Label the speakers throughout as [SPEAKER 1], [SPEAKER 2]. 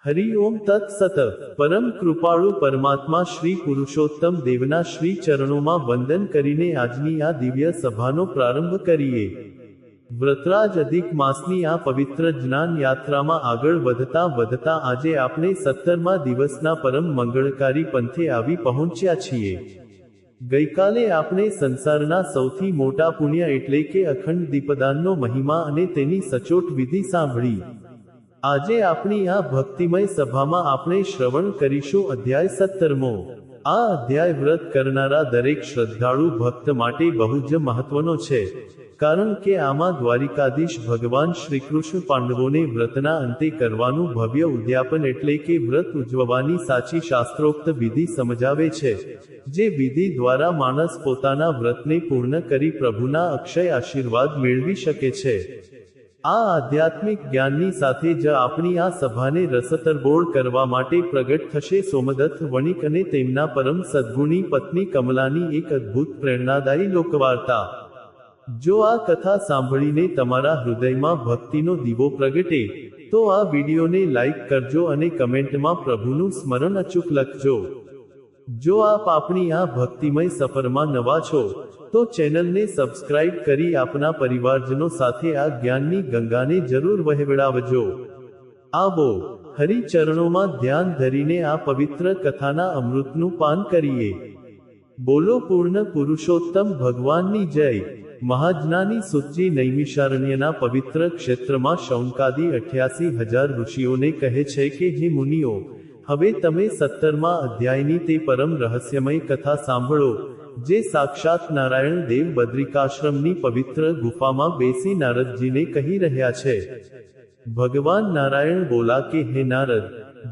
[SPEAKER 1] हरि ओम तत्सत। परम कृपाळु परमात्मा श्री पुरुषोत्तम देवना श्री चरणों वंदन करीने आजनी आ दिव्य सभानो प्रारंभ करिए। व्रतराज अधिक मासनी आ पवित्र ज्ञान यात्रामां आगळ વધતા વધતા આજે આપણે 17મા દિવસના પરમ મંગળકારી પંથે આવી પહોંચ્યા છીએ। ગઈકાલે આપણે સંસારના સૌથી મોટા પુણ્ય એટલે કે અખંડ દીપદાનનો મહિમા અને તેની સચોટ વિધિ સાંભળી। આજે આપણી આ ભક્તિમય સભામાં આપણે શ્રવણ કરીશું અધ્યાય 17મો। આ અધ્યાય વ્રત કરનારા દરેક શ્રદ્ધાળુ ભક્ત માટે બહુ જ મહત્વનો છે, કારણ કે આમાં દ્વારિકાધીશ ભગવાન શ્રીકૃષ્ણ પાંડવોને વ્રતના અંતે કરવાનું ભવ્ય ઉદ્યાપન એટલે કે વ્રત ઉજવવાની સાચી શાસ્ત્રોક્ત વિધિ સમજાવે છે, જે વિધિ દ્વારા માણસ પોતાના વ્રતને પૂર્ણ કરી પ્રભુના અક્ષય આશીર્વાદ મેળવી શકે છે। આ આધ્યાત્મિક જ્ઞાનની સાથે જ આપણી આ સભાને રસતરબોળ કરવા માટે પ્રગટ થશે સોમદત્ત વણિક અને તેમના પરમ સદ્ગુણી પત્ની કમલાની એક અદ્ભુત પ્રેરણાદાયી લોકવાર્તા। જો આ કથા સાંભળીને તમારા હૃદયમાં ભક્તિનો દીવો પ્રગટે તો આ વિડીયોને લાઈક કરજો અને કમેન્ટમાં પ્રભુનું સ્મરણ અચૂક લખજો। જો આપ આપણી આ ભક્તિમય સફરમાં નવા છો તો ચેનલને સબસ્ક્રાઇબ કરી આપના પરિવારજનો સાથે આ જ્ઞાનની ગંગાને જરૂર વહેવડાવજો। આવો હરિ ચરણોમાં ધ્યાન ધરીને આ પવિત્ર કથાના અમૃતનું પાન કરીએ। બોલો પૂર્ણ પુરુષોત્તમ ભગવાનની જય। મહાજ્ઞાની સુતજી નૈમિષારણ્યના પવિત્ર ક્ષેત્રમાં શૌનકાદી 88,000 ઋષિઓને કહે છે કે હે મુનિઓ, હવે તમે 17મા અધ્યાયની તે પરમ રહસ્યમય કથા સાંભળો, જે સાક્ષાત નારાયણ દેવ બદ્રિકાશ્રમની પવિત્ર ગુફામાં બેસી નારદજીને કહી રહ્યા છે। ભગવાન નારાયણ બોલા કે હે નારદ,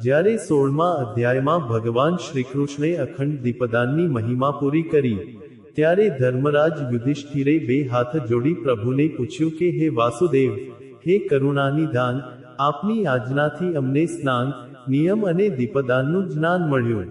[SPEAKER 1] જ્યારે 16મા અધ્યાયમાં ભગવાન શ્રીકૃષ્ણે અખંડ દીપદાનની મહિમા પૂરી કરી, ત્યારે ધર્મરાજ યુધિષ્ઠિરે બે હાથ જોડી પ્રભુને પૂછ્યું કે હે વાસુદેવ, હે કરુણાનિધાન, આપની આજ્ઞાથી અમને સ્નાન, નિયમ અને દીપદાનનું જ્ઞાન મળ્યું।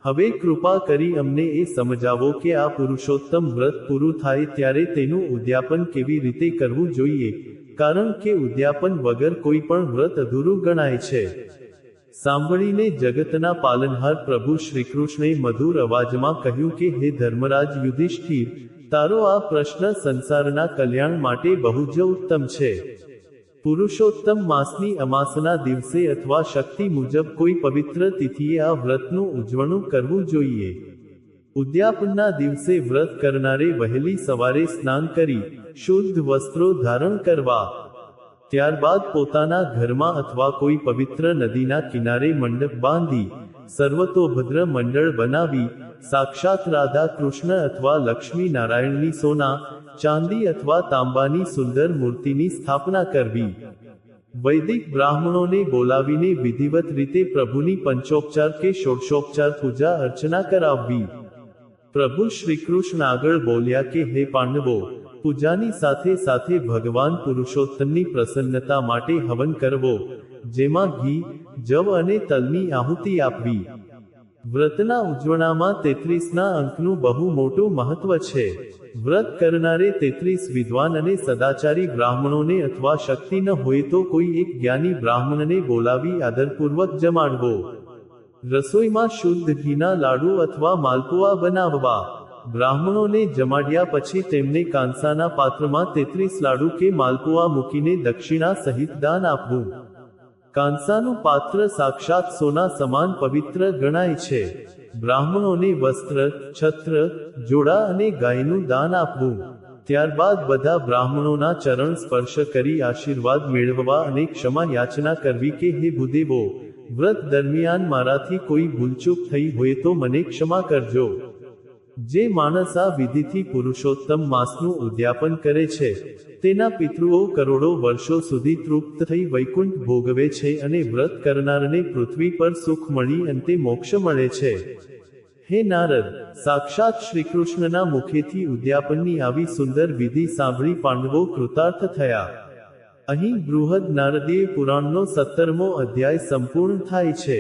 [SPEAKER 1] હવે કૃપા કરી અમને એ સમજાવો કે આ પુરુષોત્તમ વ્રત પૂરું થાય ત્યારે તેનું ઉદ્યાપન કેવી રીતે કરવું જોઈએ, કારણ કે ઉદ્યાપન વગર કોઈ પણ વ્રત અધૂરું ગણાય છે। સાંભળીને જગતના પાલનહાર પ્રભુ શ્રીકૃષ્ણે મધુર અવાજમાં કહ્યું કે હે ધર્મરાજ યુધિષ્ઠિર, તારો આ પ્રશ્ન સંસારના કલ્યાણ માટે બહુ જ ઉત્તમ છે। પુરુષોત્તમ માસની અમાસના દિવસે અથવા શક્તિ મુજબ કોઈ પવિત્ર તિથિએ આ વ્રતનું ઉજવણું કરવું જોઈએ। ઉદ્યાપનના દિવસે વ્રત કરનારે વહેલી સવારે સ્નાન કરી શુદ્ધ વસ્ત્રો ધારણ કરવા, ત્યારબાદ પોતાના ઘરમાં અથવા કોઈ પવિત્ર નદીના કિનારે મંડપ બાંધી સર્વતોભદ્ર મંડળ બનાવી સાક્ષાત રાધા કૃષ્ણ અથવા લક્ષ્મી નારાયણની સોના, ચાંદી અથવા તાંબાની સુંદર મૂર્તિની સ્થાપના કરવી। વૈદિક બ્રાહ્મણોને બોલાવીને વિધિવત રીતે પ્રભુની પંચોપચાર કે ષોડશોપચાર પૂજા અર્ચના કરાવવી। પ્રભુ શ્રીકૃષ્ણ આગળ બોલ્યા કે હે પાંડવો, પૂજાની સાથે સાથે ભગવાન પુરુષોત્તમની પ્રસન્નતા માટે હવન કરવો, જેમાં ઘી, જવ અને તલની આહુતિ આપવી। વ્રતના ઉજવણામાં 33ના અંકનું બહુ મોટું મહત્વ છે। વ્રત કરનારે 33 વિદ્વાન અને સદાચારી બ્રાહ્મણોને અથવા શક્તિ ન હોય તો કોઈ એક જ્ઞાની બ્રાહ્મણને બોલાવી આદરપૂર્વક જમાડવો। રસોઈમાં શુદ્ધ ઘીના લાડુ અથવા માલપુઆ બનાવવા। બ્રાહ્મણોને જમાડ્યા પછી તેમને કાંસાના પાત્રમાં 33 લાડુ કે માલપુઆ મૂકીને દક્ષિણા સહિત દાન આપવું। કાંસાનું પાત્ર સાક્ષાત સોના સમાન પવિત્ર ગણાય છે। બ્રાહ્મણોને વસ્ત્ર, છત્ર, જોડા અને ગાયનું દાન આપવું। ત્યારબાદ બધા બ્રાહ્મણોના ચરણ સ્પર્શ કરી આશીર્વાદ મેળવવા અને ક્ષમા યાચના કરવી કે હે ભૂદેવો, વ્રત દરમિયાન મારાથી કોઈ ભૂલચૂક થઈ હોય તો મને ક્ષમા કરજો। જે માણસ આ વિધિથી પુરુષોત્તમ માસનું ઉદ્યાપન કરે છે, તેના પિતૃઓ કરોડો વર્ષો સુધી તૃપ્ત થઈ વૈકુંઠ ભોગવે છે અને વ્રત કરનારને પૃથ્વી પર સુખ મળી અંતે મોક્ષ મળે છે। હે નારદ, સાક્ષાત શ્રીકૃષ્ણના મુખેથી ઉદ્યાપનની આવી સુંદર વિધિ સાંભળી પાંડવો કૃતાર્થ થયા। અહીં બૃહદ નારદીય પુરાણનો 17મો અધ્યાય સંપૂર્ણ થાય છે.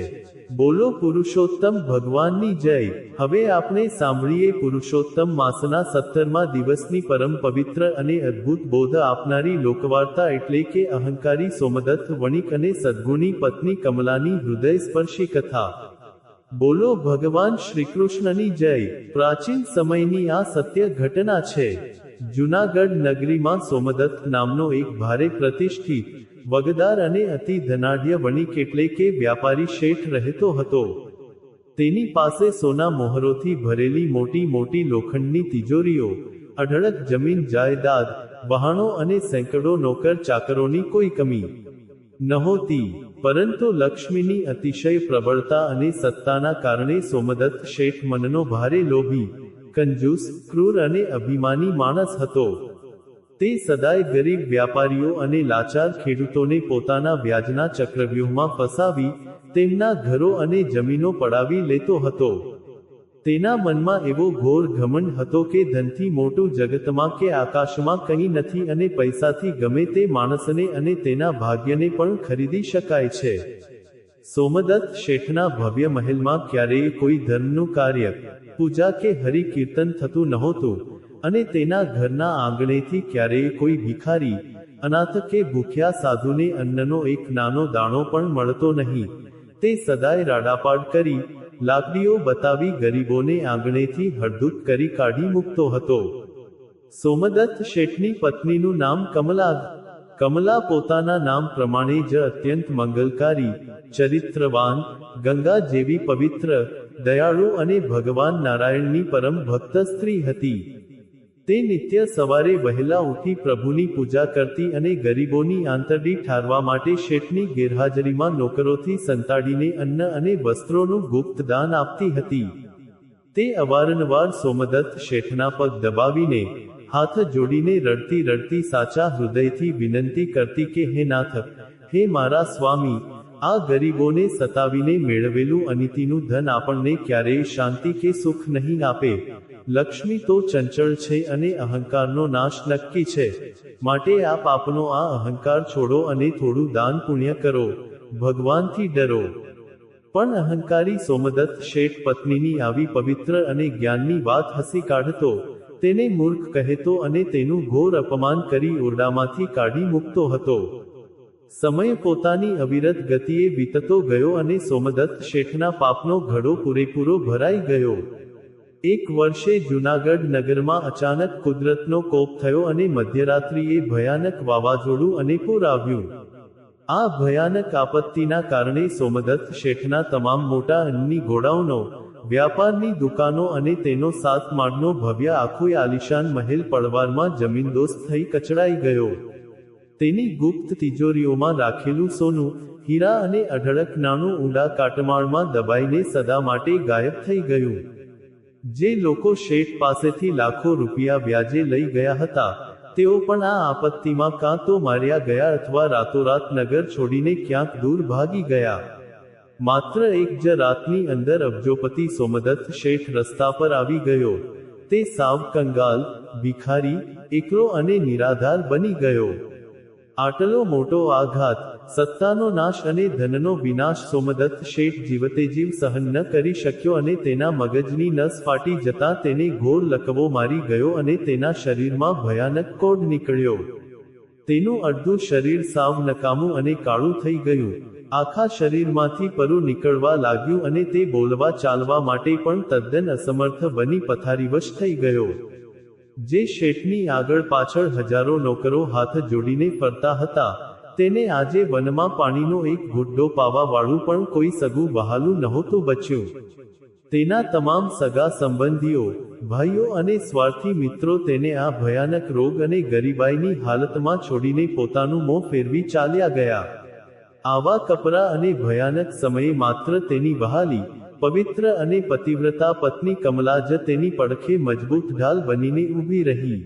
[SPEAKER 1] બોલો પુરુષોત્તમ ભગવાનની જય. હવે આપણે સાંભળીએ પુરુષોત્તમ માસના 17મા દિવસની પરમ પવિત્ર અને અદ્ભુત બોધ આપનારી લોકવાર્તા એટલે કે અહંકારી સોમદત્ત વણિક અને સદ્ગુણી પત્ની કમલાની હૃદયસ્પર્શી કથા. બોલો ભગવાન શ્રીકૃષ્ણની જય. પ્રાચીન સમયની આ સત્ય ઘટના છે. જૂનાગઢ નગરીમાં સોમદત્ત નામનો એક ભારે પ્રતિષ્ઠિત, વગદાર અને અતિ ધનાઢ્ય વણિક એટલે કે વ્યાપારી શેઠ રહેતો હતો. તેની પાસે સોના મોહરોથી ભરેલી મોટી મોટી લોખંડની તિજોરીઓ, અઢળક જમીન જાયદાદ, વહાણો અને સેંકડો નોકર ચાકરોની કોઈ કમી નહોતી. પરંતુ લક્ષ્મીની અતિશય પ્રબળતા અને સત્તાના કારણે સોમદત્ત શેઠ મનનો ભારે લોભી, કંજૂસ, ક્રૂર અને અભિમાની માણસ હતો. તે સદાય ગરીબ વ્યાપારીઓ અને લાચાર ખેડૂતોને પોતાના વ્યાજના ચક્રવ્યૂહમાં ફસાવી, તેમના ઘરો અને જમીનો પડાવી લેતો હતો. તેના મનમાં એવો ઘોર ઘમંડ હતો કે ધનથી મોટું જગતમાં કે આકાશમાં કંઈ નથી અને પૈસાથી ગમે તે માણસને અને તેના ભાગ્યને પણ ખરીદી શકાય છે. સોમદત્ત શેઠના ભવ્ય મહેલમાં ક્યારેય કોઈ ધર્મનું કાર્ય, પૂજા કે હરિ કીર્તન થતું નહોતું, અને તેના ઘરના આંગણેથી ક્યારેય કોઈ ભિખારી, અનાથ કે ભૂખ્યા સાધુને અન્નનો એક નાનો દાણો પણ મળતો નહીં. તે સદાય રાડાપાડ કરી, લાકડીઓ બતાવી ગરીબોને આંગણેથી હળદૂત કરી કાઢી મૂકતો હતો. સોમદત્ત શેઠની પત્નીનું નામ કમલા. કમલા પોતાના નામ પ્રમાણે જ અત્યંત મંગલકારી, ચરિત્રવાન, ગંગા જેવી પવિત્ર, દયાળુ અને ભગવાન નારાયણની પરમ ભક્ત સ્ત્રી હતી. તે નિત્ય સવારે વહેલા ઉઠી પ્રભુની પૂજા કરતી અને ગરીબોની આંતરડી ઠારવા માટે શેઠની ગેરહાજરીમાં નોકરોથી સંતાડીને અન્ન અને વસ્ત્રોનું ગુપ્ત દાન આપતી હતી. તે અવારનવાર સોમદત્ત શેઠના પગ દબાવીને, હાથ જોડીને રડતી રડતી સાચા હૃદયથી વિનંતી કરતી કે હે નાથ, હે મારા સ્વામી, આ ગરીબોને સતાવીને મેળવેલું અનીતિનું ધન આપણને ક્યારેય શાંતિ કે સુખ નહીં આપે. લક્ષ્મી તો ચંચળ છે અને અહંકારનો નાશ નક્કી છે. માટે આપ આપનો આ અહંકાર છોડો અને થોડું દાન પુણ્ય કરો, ભગવાનથી ડરો. પણ અહંકારી સોમદત્ત શેઠ પત્નીની આવી પવિત્ર અને જ્ઞાનની વાત હસી કાઢતો, તેને મૂર્ખ કહેતો અને તેનું ઘોર અપમાન કરી ઓરડામાંથી કાઢી મૂકતો હતો. સમય પોતાની અવિરત ગતિએ વીતતો ગયો અને સોમદત્ત શેઠના પાપનો ઘડો પૂરેપૂરો ભરાઈ ગયો. એક વર્ષે જૂનાગઢ નગરમાં અચાનક કુદરતનો કોપ થયો અને મધ્યરાત્રિએ ભયાનક વાવાઝોડું અને પૂર આવ્યું. આ ભયાનક આપત્તિના કારણે સોમદત્ત શેઠના તમામ મોટા અન્નની ગોડાઉનો, વ્યાપારની દુકાનો અને તેનો 7 માળનો ભવ્ય આખો આલિશાન મહેલ પળવારમાં જમીનદોસ્ત થઈ કચડાઈ ગયો. તેની ગુપ્ત તિજોરીઓમાં રાખેલું સોનું, હીરા અને અઢળક નાણું ઊંડા કાટમાળમાં દબાઈને સદા માટે ગાયબ થઈ ગયું. જે લોકો શેઠ પાસેથી લાખો રૂપિયા વ્યાજે લઈ ગયા હતા, તેઓ પણ આ આપત્તિમાં કાં તો માર્યા ગયા અથવા રાતોરાત નગર છોડીને ક્યાંક દૂર ભાગી ગયા. માત્ર એક જ રાતની અંદર અબજોપતિ સોમદત્ત શેઠ રસ્તા પર આવી ગયો. તે સાવ કંગાલ, ભિખારી, એકલો અને નિરાધાર બની ગયો. આટલો મોટો આઘાત, સત્તાનો નાશ અને ધનનો વિનાશ સોમદત્ત શેઠ જીવતે જીવ સહન ન કરી શક્યો અને તેના મગજની નસ ફાટી જતાં તેને ઘોર લકવો મારી ગયો અને તેના શરીરમાં ભયાનક કોઢ નીકળ્યો. તેનું અડધું શરીર સાવ નકામું અને કાળું થઈ ગયું. આખા શરીરમાંથી પરુ નીકળવા લાગ્યું અને તે બોલવા ચાલવા માટે પણ તદ્દન અસમર્થ બની પથારીવશ થઈ ગયો. જે શેઠની આગળ પાછળ હજારો નોકરો હાથ જોડીને ફરતા હતા, તેને આજે વનમાં પાણીનો એક ઘૂંટડો પાવા વાળું પણ કોઈ સગું વહાલું નહોતું બચ્યું. તેના તમામ સગા સંબંધીઓ, ભાઈઓ અને સ્વાર્થી મિત્રો તેને આ ભયાનક રોગ અને ગરીબાઈની હાલતમાં છોડીને પોતાનું મોં ફેરવી ચાલ્યા ગયા. આવા કપરા અને ભયાનક સમયે માત્ર તેની વહાલી, પવિત્ર અને પતિવ્રતા પત્ની કમલા જ તેની પડખે મજબૂત ઢાલ બનીને ઊભી રહી.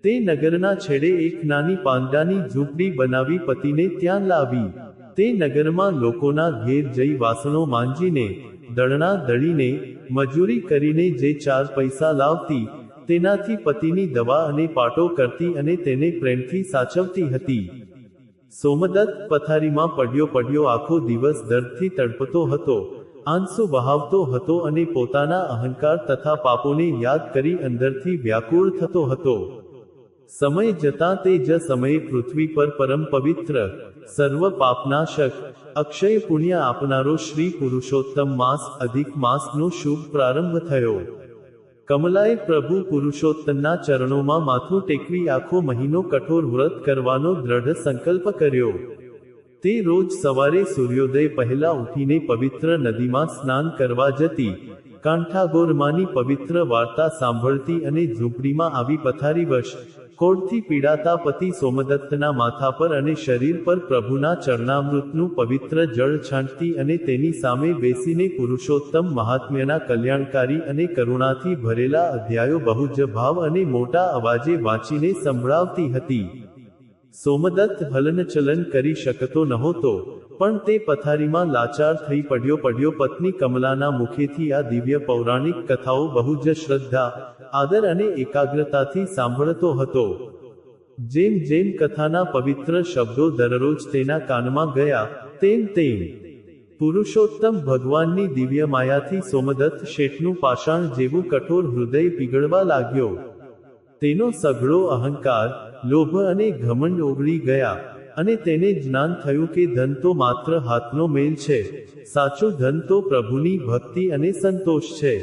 [SPEAKER 1] તે નગરના છેડે એક નાની પાંદડાની ઝૂંપડી બનાવી પતિને ત્યાં લાવી. તે નગરમાં લોકોના ઘેર જઈ વાસણો માંજીને, દળણા દળીને, મજૂરી કરીને જે 4 પૈસા લાવતી, તેનાથી પતિની દવા અને પાટો કરતી અને તેને પ્રેમથી સાચવતી હતી. સોમદત્ત પથારીમાં પડ્યો આખો દિવસ દર્દથી તડપતો હતો, આંસુ વહાવતો હતો અને પોતાના અહંકાર તથા પાપોને યાદ કરી અંદરથી વ્યાકુળ થતો હતો. સમય જતાં તે જ સમયે પૃથ્વી પર પરમ પવિત્ર, સર્વ પાપનાશક, અક્ષય પુણ્ય આપનારો શ્રી પુરુષોત્તમ માસ અધિક માસનો શુભ પ્રારંભ થયો. કમલાએ પ્રભુ પુરુષોત્તમના ચરણોમાં માથું ટેકવી આખો મહિનો કઠોર વ્રત કરવાનો દ્રઢ સંકલ્પ કર્યો. તે રોજ સવારે સૂર્યોદય પહેલા ઉઠીને પવિત્ર નદીમાં સ્નાન કરવા જતી, કાંઠાગોરમાંની પવિત્ર વાર્તા સાંભળતી અને ઝૂંપડીમાં આવી પથારીવશ કોઢથી પીડાતા પતિ સોમદત્તના માથા પર અને શરીર પર પ્રભુના ચરણામૃતનું પવિત્ર જળ છાંટતી અને તેની સામે બેસીને પુરુષોત્તમ મહાત્મ્યના કલ્યાણકારી અને કરુણાથી ભરેલા અધ્યાયો બહુ જ ભાવ અને મોટા અવાજે વાંચીને સંભળાવતી હતી. સોમદત્ત હલનચલન કરી શકતો નહોતો, પણ તે પથારીમાં લાચાર થઈ પડ્યો પત્ની કમલાના મુખેથી આ દિવ્ય પૌરાણિક કથાઓ બહુ જ શ્રદ્ધા, આદર અને એકાગ્રતાથી સાંભળતો હતો. જેમ જેમ કથાના પવિત્ર શબ્દો દરરોજ તેના કાનમાં ગયા, તેમ પુરુષોત્તમ ભગવાનની દિવ્ય માયાથી સોમદત્ત શેઠનું પાષાણ જેવું કઠોર હૃદય પીગળવા લાગ્યો. તેનો સઘળો અહંકાર, લોભ અને ઘમંડ ઓગળી ગયા, અને તેને જ્ઞાન થયું કે ધન તો માત્ર હાથનો મેલ છે, સાચું ધન તો પ્રભુની ભક્તિ અને સંતોષ છે.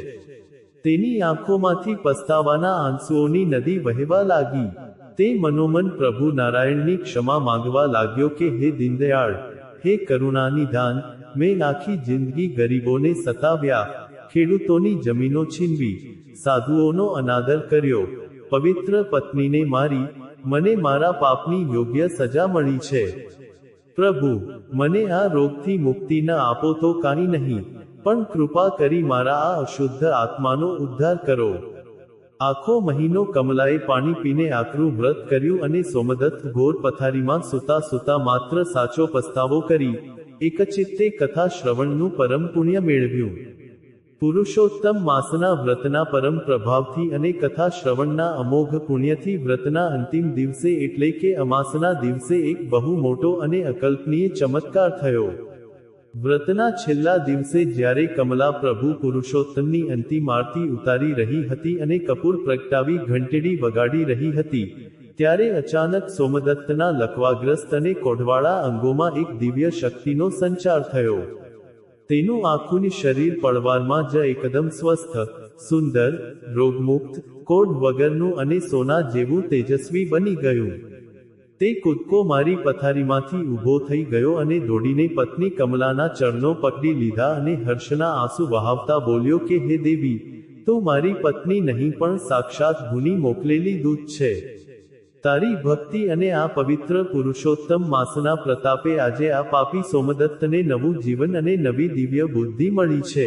[SPEAKER 1] તેની આંખોમાંથી પસ્તાવાના આંસુઓની નદી વહેવા લાગી. તે મનોમન પ્રભુ નારાયણની ક્ષમા માંગવા લાગ્યો કે હે દીનદયાળ, હે કરુણાનિધાન, મેં આખી જિંદગી ગરીબોને સતાવ્યા, ખેડૂતોની જમીનો છીનવી, સાધુઓનો અનાદર કર્યો, પવિત્ર પત્નીને મારી, મને મારા પાપની યોગ્ય સજા મળી છે. પ્રભુ, મને આ રોગથી મુક્તિ ન આપો તો કાંઈ નહીં, પણ કૃપા કરી મારા આ અશુદ્ધ આત્માનો ઉદ્ધાર કરો. આખો મહિનો કમલાએ પાણી પીને આકરું વ્રત કર્યું અને સોમદત્ત ઘોર પથારીમાં સૂતા માત્ર સાચો પસ્તાવો કરી એકચિત્તે કથા શ્રવણનું પરમ પુણ્ય મેળવ્યું. પુરુષોત્તમ માસના વ્રતના પરમ પ્રભાવથી અને કથા શ્રવણના અમોઘ પુણ્યથી વ્રતના અંતિમ દિવસે એટલે કે અમાસના દિવસે એક બહુ મોટો અને અકલ્પનીય ચમત્કાર થયો. વ્રતના છેલ્લા દિવસે જ્યારે કમલા પ્રભુ પુરુષોત્તમની અંતિમ આરતી ઉતારી રહી હતી અને કપૂર પ્રગટાવી ઘંટેડી વગાડી રહી હતી, ત્યારે અચાનક સોમદત્તના લકવાગ્રસ્ત અને કોઢવાળા અંગોમાં એક દિવ્ય શક્તિનો સંચાર થયો. તેનું આખું શરીર પળવારમાં જ એકદમ સ્વસ્થ, સુંદર, રોગમુક્ત, કોઢ વગરનું અને સોના જેવું તેજસ્વી બની ગયું. તે કૂદકો મારી પથારીમાંથી ઊભો થઈ ગયો અને દોડીને પત્ની કમલાના ચરણો પકડી લીધા અને હર્ષના આંસુ વહાવતા બોલ્યો કે હે દેવી, તું મારી પત્ની નહીં પણ સાક્ષાત ભૂની મોકલેલી દૂત છે. તારી ભક્તિ અને આ પવિત્ર પુરુષોત્તમ માસના પ્રતાપે આજે આ પાપી સોમદત્તને નવું જીવન અને નવી દિવ્ય બુદ્ધિ મળી છે.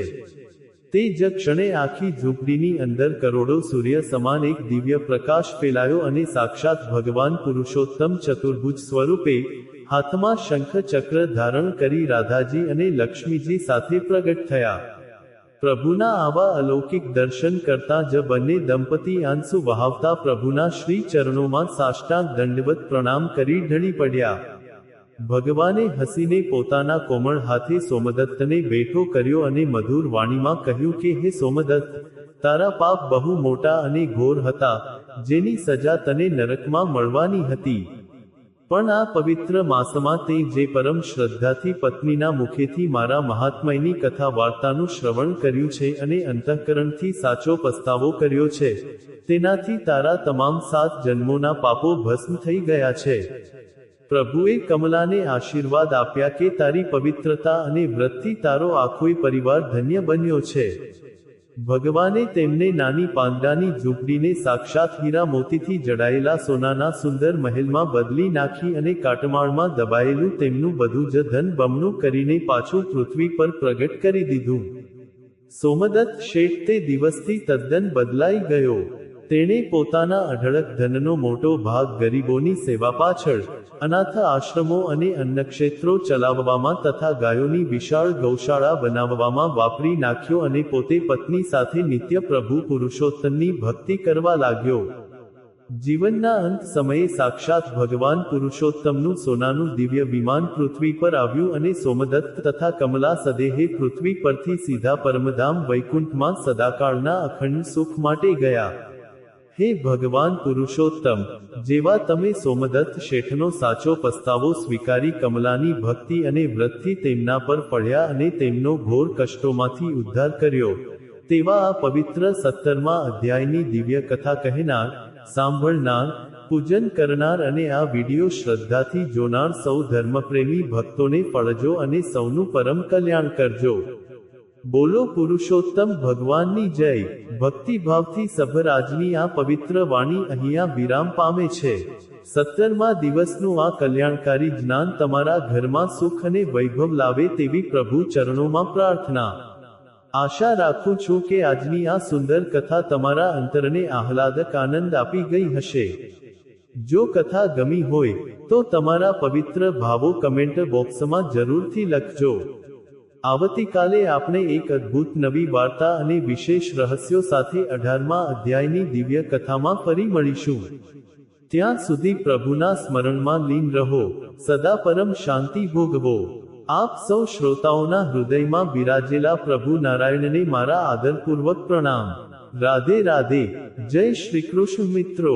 [SPEAKER 1] તે જ ક્ષણે આખી ઝૂંપડીની અંદર કરોડો સૂર્ય સમાન એક દિવ્ય પ્રકાશ ફેલાયો અને સાક્ષાત ભગવાન પુરુષોત્તમ ચતુર્ભુજ સ્વરૂપે હાથમાં શંખ ચક્ર ધારણ કરી રાધાજી અને લક્ષ્મીજી સાથે પ્રગટ થયા. પ્રભુના આવા અલૌકિક દર્શન કરતા જ બંને દંપતી આંસુ વહાવતા પ્રભુના શ્રી ચરણોમાં સાષ્ટાંગ દંડવત પ્રણામ કરી ઢળી પડ્યા. ભગવાને હસીને પોતાના કોમળ હાથે સોમદત્તને બેઠો કર્યો અને મધુર વાણીમાં કહ્યું કે હે સોમદત્ત, તારા પાપ બહુ મોટા અને ઘોર હતા, જેની સજા તને નરકમાં મળવાની હતી. પણ આ પવિત્ર માસમાં તે જે પરમ શ્રદ્ધાથી પત્નીના મુખેથી મારા મહાત્મયની કથા વાર્તાનું શ્રવણ કર્યું છે અને અંતઃકરણથી સાચો પસ્તાવો કર્યો છે, તેનાથી તારા તમામ 7 જન્મોના પાપો ભસ્મ થઈ ગયા છે. પ્રભુએ કમલાને આશીર્વાદ આપ્યા કે તારી પવિત્રતા અને વ્રતથી તારો આખોય પરિવાર ધન્ય બન્યો છે. ભગવાને તેમને નાની પાંદડાની ઝૂંપડીને સાક્ષાત હીરા મોતીથી જડાયેલા સોનાના સુંદર મહેલમાં બદલી નાખી અને કાટમાળમાં દબાયેલું તેમનું બધું જ ધન બમણું કરીને પાછું પૃથ્વી પર પ્રગટ કરી દીધું. સોમદત્ત શેઠ તે દિવસથી તદ્દન બદલાઈ ગયો. તેણે પોતાના અઢળક ધનનો મોટો ભાગ ગરીબોની સેવા પાછળ, અનાથ આશ્રમો અને અન્નક્ષેત્રો ચલાવવામાં તથા ગાયોની વિશાળ ગૌશાળા બનાવવામાં વાપરી નાખ્યો અને પોતે પત્ની સાથે નિત્ય પ્રભુ પુરુષોત્તમની ભક્તિ કરવા લાગ્યો. જીવનના અંત સમયે સાક્ષાત ભગવાન પુરુષોત્તમનું સોનાનું દિવ્ય વિમાન પૃથ્વી પર આવ્યું અને સોમદત્ત તથા કમલા સદેહે પૃથ્વી પરથી સીધા પરમધામ વૈકુંઠમાં સદાકાળના અખંડ સુખ માટે ગયા. હે ભગવાન પુરુષોત્તમ, જેવા તમે સોમદત્ત શેઠનો સાચો પસ્તાવો સ્વીકારી કમલાની ભક્તિ અને વ્રતથી તેમના પર પડ્યા અને તેમનો ઘોર કષ્ટોમાંથી ઉદ્ધાર કર્યો, તેવા આ પવિત્ર 17મા અધ્યાયની દિવ્ય કથા કહેનાર, સાંભળનાર, પૂજન કરનાર અને આ વિડિયો શ્રદ્ધાથી જોનાર સૌ ધર્મપ્રેમી ભક્તોને ફળજો અને સૌનું પરમ કલ્યાણ કરજો. બોલો પુરુષોત્તમ ભગવાનની જય. ભક્તિભાવથી સભર આજની આ પવિત્ર વાણી અહીંયા વિરામ પામે છે. 17મા દિવસનું આ કલ્યાણકારી જ્ઞાન તમારા ઘરમાં સુખ અને વૈભવ લાવે તેવી પ્રભુ ચરણોમાં પ્રાર્થના. આશા રાખું છું કે આજની આ સુંદર કથા તમારા અંતરને આહલાદક આનંદ આપી ગઈ હશે. જો કથા ગમી હોય તો તમારા પવિત્ર ભાવો કમેન્ટ બોક્સમાં જરૂરથી લખજો. આવતીકાલે આપણે એક અદ્ભુત નવી વાર્તા અને વિશેષ રહસ્યો સાથે 18મા અધ્યાયની દિવ્ય કથામાં ફરી મળીશું. ત્યાં સુધી પ્રભુના સ્મરણમાં લીન રહો, સદા પરમ શાંતિ ભોગવો. આપ સૌ શ્રોતાઓના હૃદયમાં બિરાજેલા પ્રભુ નારાયણને મારા આદરપૂર્વક પ્રણામ. રાધે રાધે. જય શ્રી કૃષ્ણ મિત્રો.